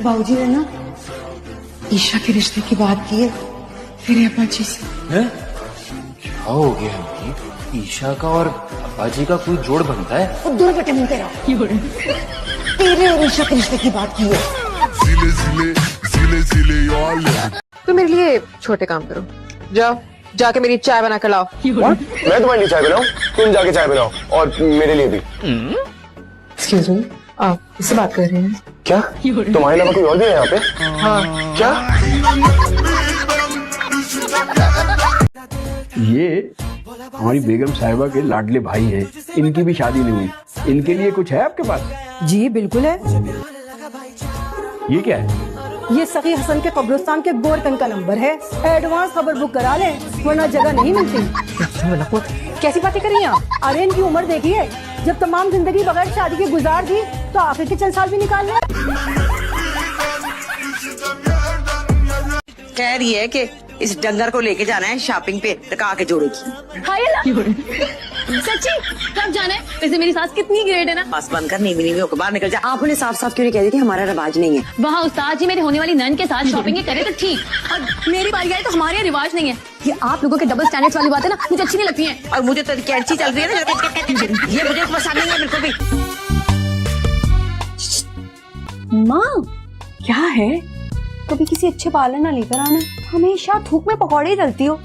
बाबूजी ने ना ईशा के रिश्ते की बात की है फिर अप्पाजी से। हैं? क्या हो गया अम्मी? ईशा का और अप्पाजी का कोई जोड़ बनता है? वो दूर बटे मुंह तेरा तेरे और ईशा के रिश्ते की बात की है। तो मेरे लिए छोटे काम करो, जाओ जाके मेरी चाय बना कर लाओ। मैं तुम्हारे लिए चाय बनाऊं? तुम जाके चाय बनाओ और मेरे लिए भी। एक्सक्यूज मी, आप किससे बात कर रहे हैं? क्या तुम्हारे अलावा कोई और भी है यहाँ पे? हाँ। क्या? ये हमारी बेगम साहिबा के लाडले भाई हैं। इनकी भी शादी नहीं हुई। इनके लिए कुछ है आपके पास? जी बिल्कुल है। ये क्या है? ये सखी हसन के कब्रिस्तान के गोरकन का नंबर है। एडवांस खबर बुक करा लें वरना जगह नहीं मिलती। कैसी बातें कर रही हैं आप? अरे इनकी उम्र देखिए, जब तमाम जिंदगी बगैर शादी के गुजार दी तो आखिर के चंद साल भी निकाल लें। कह रही है कि इस डंगर को लेके जाना है शॉपिंग पे, टका के जोड़ेगी। सच्ची कब जाना है? वैसे मेरी सास कितनी ग्रेट है ना। बस बंद कर, नीवी नीवी होकर बाहर निकल जा। आप उन्हें साफ साफ क्यों नहीं कह दी थी हमारा रिवाज नहीं है? वहाँ उस्ताद जी मेरे होने वाली नन के साथ शॉपिंग करे तो ठीक, और मेरी बारी आई तो हमारे यहाँ रिवाज नहीं है। ये आप लोगों के डबल स्टैंडर्ड्स वाली बात है ना, मुझे अच्छी नहीं लगती है। और मुझे तो कैंची चल रही है ना, ये मुझे पसंद नहीं है बिल्कुल भी। माँ क्या है, कभी किसी अच्छे पार्लर ना लेकर आना, हमेशा थूक में पकौड़े ही तलती हो।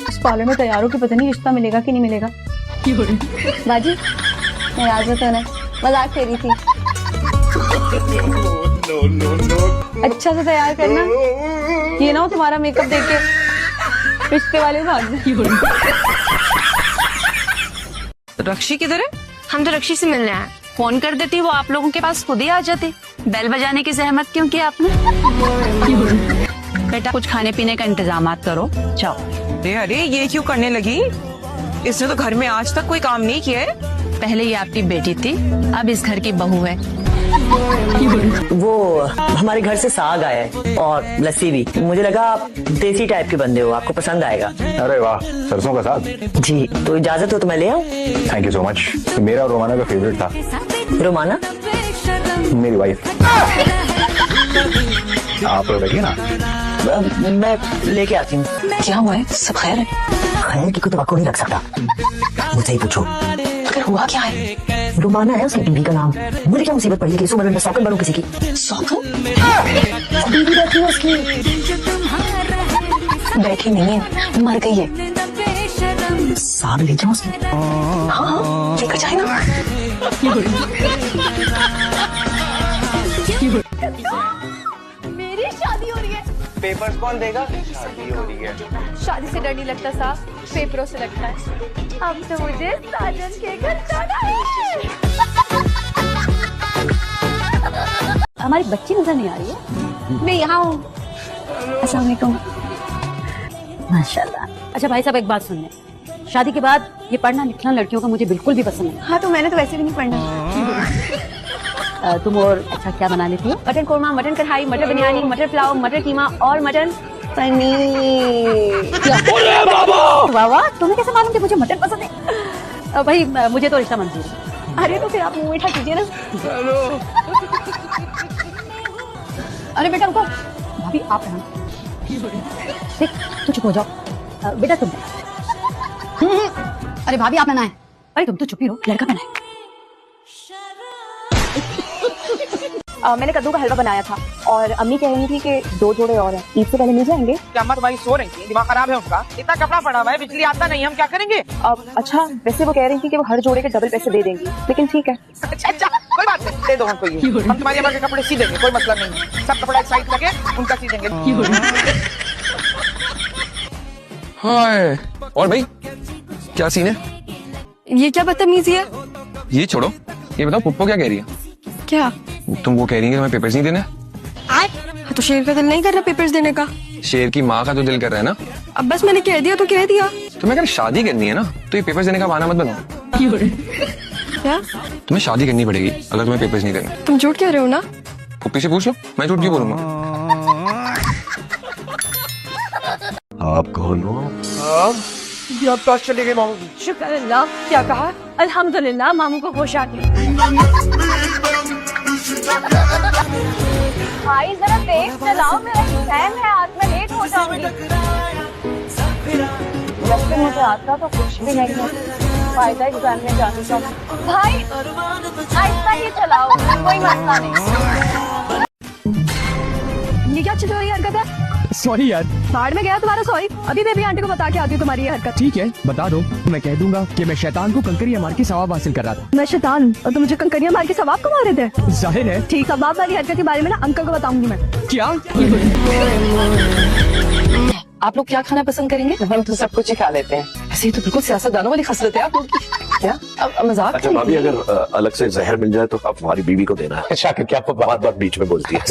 इस पार्लर में तैयार हो कि पता नहीं रिश्ता मिलेगा कि नहीं मिलेगा। बाजी नाराज मत होना, मजाक फेरी थी। अच्छा से तैयार करना, ये ना हो तुम्हारा मेकअप देख के रिश्ते वाले भाग जाए। रक्षी किधर है? हम तो रक्षी से मिलने आए। फोन कर देती वो आप लोगों के पास खुद ही आ जाती। बेल बजाने की जहमत क्यों की आपने? बेटा कुछ खाने पीने का इंतजाम करो, जाओ। अरे ये क्यों करने लगी? इसने तो घर में आज तक कोई काम नहीं किया है। पहले ये आपकी बेटी थी, अब इस घर की बहू है। वो हमारे घर से साग आया है और लस्सी भी। मुझे लगा आप देसी टाइप के बंदे हो, आपको पसंद आएगा। अरे वाह, सरसों का साग। जी तो इजाजत हो तो मैं ले आऊं? Thank you so much. मेरा और रोमाना का फेवरेट था। रोमाना मेरी वाइफ। आप बैठिए ना, मैं लेके आती हूँ। क्या हुआ है? सब खैर है? खैर की कोई तवक्को नहीं रख सकता, मुझे ही पूछो। अगर हुआ क्या है? रोमाना है उसकी बीवी का नाम। मुझे क्या मुसीबत पड़ी है कि इस उम्र में सौकन बनूं किसी की? सौकन? बीवी बैठी है उसकी। बैठी नहीं है, मर गई है। साग ले जाओ उसने। हाँ लेकर जाए ना। मेरी शादी हो रही है। पेपर्स कौन देगा? शादी हो रही है। शादी से डर नहीं लगता साहब, पेपरों से लगता है। अब तो मुझे साजन के घर जाना है। हमारी बच्ची नजर नहीं आ रही है। मैं यहाँ हूँ। अस्सलाम वालेकुम। माशाल्लाह। अच्छा भाई साहब एक बात सुन लें, शादी के बाद ये पढ़ना लिखना लड़कियों का मुझे बिल्कुल भी पसंद नहीं। हाँ तो मैंने तो वैसे भी नहीं पढ़ना। तुम और अच्छा क्या बना लेती हो? मटन कोरमा, मटन कढ़ाई, मटर बिरयानी, मटर पुलाव, मटर कीमा और मटन पनीर। वाह वाह, तुम्हें कैसे मालूम कि मुझे मटन पसंद है? भाई मुझे तो रिश्ता मंजूर है। अरे तो फिर आप मुंह मीठा कीजिए ना। अरे बेटा रुको, भाभी आप यहाँ देख, तू चुप हो जाओ। बेटा तुम अरे भाभी आप ना है। अरे तुम तो चुप ही रहो, लड़का पहना है। मैंने कद्दू का हलवा बनाया था और अम्मी कह रही थी कि 2 जोड़े और हैं, ईद से पहले मिल जाएंगे। क्या अम्मा तुम्हारी सो रही थी? दिमाग खराब है उनका? इतना कपड़ा पड़ा हुआ है, बिजली आता नहीं, हम क्या करेंगे? अच्छा वैसे वो कह रही थी कि वो हर जोड़े के डबल पैसे दे देंगी, लेकिन ठीक है। अच्छा कोई बात नहीं, दे दो हमको ये। हम तुम्हारी अम्मा के कपड़े सी देंगे, कोई मसला नहीं है। सब कपड़ा एक साइड लगे, उनका सी देंगे। हाय, और भाई क्या सीन है? ये क्या बदतमीजी है? ये छोड़ो, ये बताओ पुप्पो क्या कह रही है? क्या? तुम वो कह रही है कि तुम्हें पेपर्स नहीं देने? तो शेर का दिल नहीं कर रहा पेपर्स देने का। शेर की माँ का तो दिल कर रहा है ना। अब बस मैंने कह दिया तो कह दिया। तुम्हें अगर शादी करनी है ना तो ये पेपर्स देने का बहाना मत बनाओ। क्या? तुम्हें शादी करनी पड़ेगी अगर तुम्हें पेपर्स नहीं देने। तुम झूठ कह रहे हो ना? पुप्पी से पूछ लो, मैं झूठ क्यों बोलूंगा? आप कौन हो? अब तो चले गए मामू। शुक्र अल्लाह। क्या कहा? अल्हम्दुलिल्लाह मामू को खुश आ गया। भाई जरा तेज चलाओ, मेरा एग्जाम है आज, मैं लेट हो जाऊंगी। वैसे मुझे आता तो कुछ भी नहीं है, फायदा एग्जाम में जाने का। भाई आहिस्ता ही चलाओ, कोई मसला नहीं। ये क्या चल रही हरकत है? सॉरी यार। बाढ़ में गया तुम्हारा सॉरी, अभी बेबी आंटी को बता के आती हूँ तुम्हारी ये हरकत। ठीक है बता दो, मैं कह दूंगा कि मैं शैतान को कंकरियां मार के सवाब हासिल कर रहा था। मैं शैतान और तुम मुझे कंकरियां मार के सवाब को मारे थे? जाहिर है। ठीक, सवाब वाली हरकत के बारे में ना अंकल को बताऊंगी मैं। क्या? आप लोग क्या खाना पसंद करेंगे? हम तो सब कुछ ही खा लेते हैं। ऐसे ही तो बिल्कुल सियासतदानों वाली खसलत है आप लोग की। क्या अब मजाक? अच्छा भाभी, अगर अलग से जहर मिल जाए तो आप हमारी बीवी को देना है। शाकिर क्या आपको बात बात बीच में बोलती है?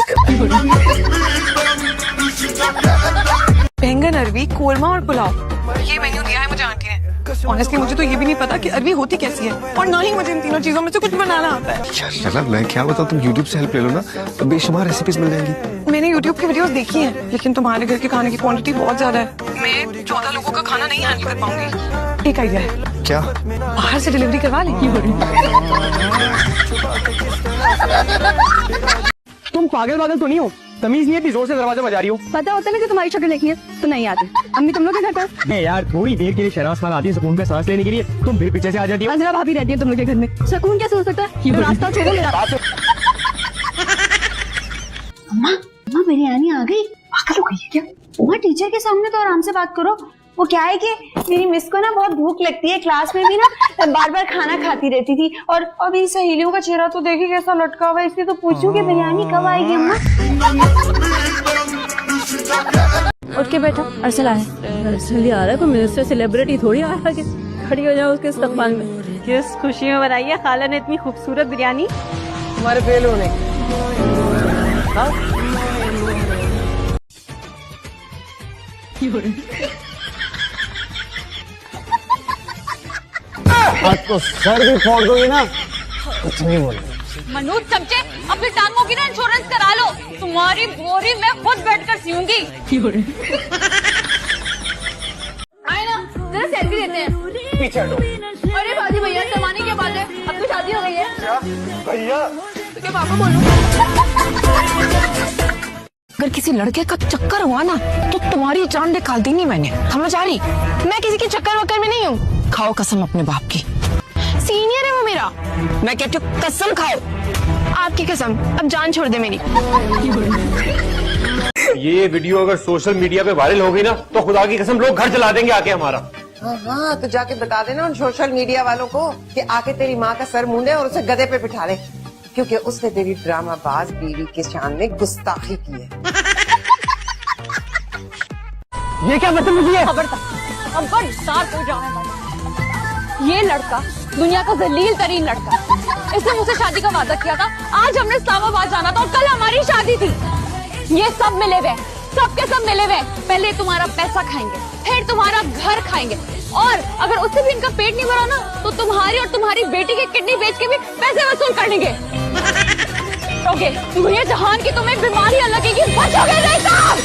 बैंगन, अरवी, कोरमा और पुलाव, ये मेन्यू दिया है मुझे आंटी ने। ऑनेस्टली मुझे तो ये भी नहीं पता कि अरवी होती कैसी है, और ना ही मुझे इन तीनों चीजों में से कुछ बनाना आता है। चला मैं क्या बताऊँ, तुम YouTube से हेल्प ले लो ना, तो बेशुमार रेसिपीज मिल जाएंगी। मैंने YouTube की वीडियोस देखी हैं, लेकिन तुम्हारे घर के खाने की क्वांटिटी बहुत ज्यादा है। मैं 14 लोगों का खाना नहीं हैंडल कर पाऊंगी। एक आइडिया है। क्या? बाहर से डिलीवरी करवा ली। तुम पागल तो नहीं हो? तमीज नहीं है कि जोर से दरवाजा बजा रही हो। पता होता है कि तुम्हारी शक्ल देखी है तो नहीं आती। अम्मी तुम लोग के घर पर? नहीं यार, थोड़ी देर के लिए शहनाज खान आती है सुकून पे सांस लेने के लिए, तुम फिर पीछे से आ जाती हो। अंजना भाभी रहती है तुम लोग के घर में, सुकून कैसे हो सकता है? तो रास्ता छोड़ो मेरा। अम्मा बिरयानी आ गई। पागल हो गई है क्या? अम्मा टीचर के सामने तो आराम से बात करो। वो क्या है कि मेरी मिस को ना बहुत भूख लगती है, क्लास में भी ना बार बार खाना खाती रहती थी, और अभी सहेलियों का चेहरा तो देखी कैसा लटका हुआ है, इसलिए तो पूछूं कि बिरयानी कब आएगी अम्मा। उठ के बैठो, अरसल आया। अरसल आ रहा है, कोई मिनिस्टर सेलिब्रिटी थोड़ी आ रहा है कि खड़ी हो जाओ उसके इस्तकबाल में। किस खुशी में बनाई है खाला ने इतनी खूबसूरत बिरयानी। तुम्हारे फेल होने आज तो सर भी फोड़ दोगे ना, कुछ नहीं बोले। मनोज चमचे, अपनी टांगों की ना इंश्योरेंस करा लो, तुम्हारी बोरी मैं खुद बैठकर सीऊंगी। आए ना, जरा सेल्फी लेते हैं। पीछे हटो। अरे बाजी भैया, जमाने की बात है, अब तो शादी हो गई है। भैया तो क्या पापा बोलो? अगर किसी लड़के का चक्कर हुआ ना तो तुम्हारी जान निकाल देनी मैंने, समझ आ रही? मैं किसी के चक्कर वक्कर में नहीं हूँ। खाओ कसम अपने बाप की, सीनियर है वो मेरा। मैं कहती हूँ कसम खाओ। आपकी कसम, अब जान छोड़ दे मेरी। ये वीडियो अगर सोशल मीडिया पे वायरल हो गई ना तो खुदा की कसम लोग घर जला देंगे आके हमारा। हाँ, तो जाके बता देना उन सोशल मीडिया वालों को कि आके तेरी माँ का सर मूंदे और उसे गधे पे बिठा ले, क्योंकि उसने तेरी ड्रामाबाज बीवी के शान में गुस्ताखी की है। ये क्या बदतमीजी है? खबरदार हो जाने वाला। ये लड़का दुनिया का जलील तरीन लड़का, इसने मुझसे शादी का वादा किया था। आज हमने इस्लामाबाद जाना था और कल हमारी शादी थी। ये सब मिले हुए, सबके सब मिले हुए। पहले तुम्हारा पैसा खाएंगे, फिर तुम्हारा घर खाएंगे, और अगर उससे भी इनका पेट नहीं भरा ना तो तुम्हारी और तुम्हारी बेटी की किडनी बेच के भी पैसे वसूल कर लेंगे। ओके, दुनिया जहान की तुम्हें बीमारियां लगेगी, बचोगे नहीं साहब।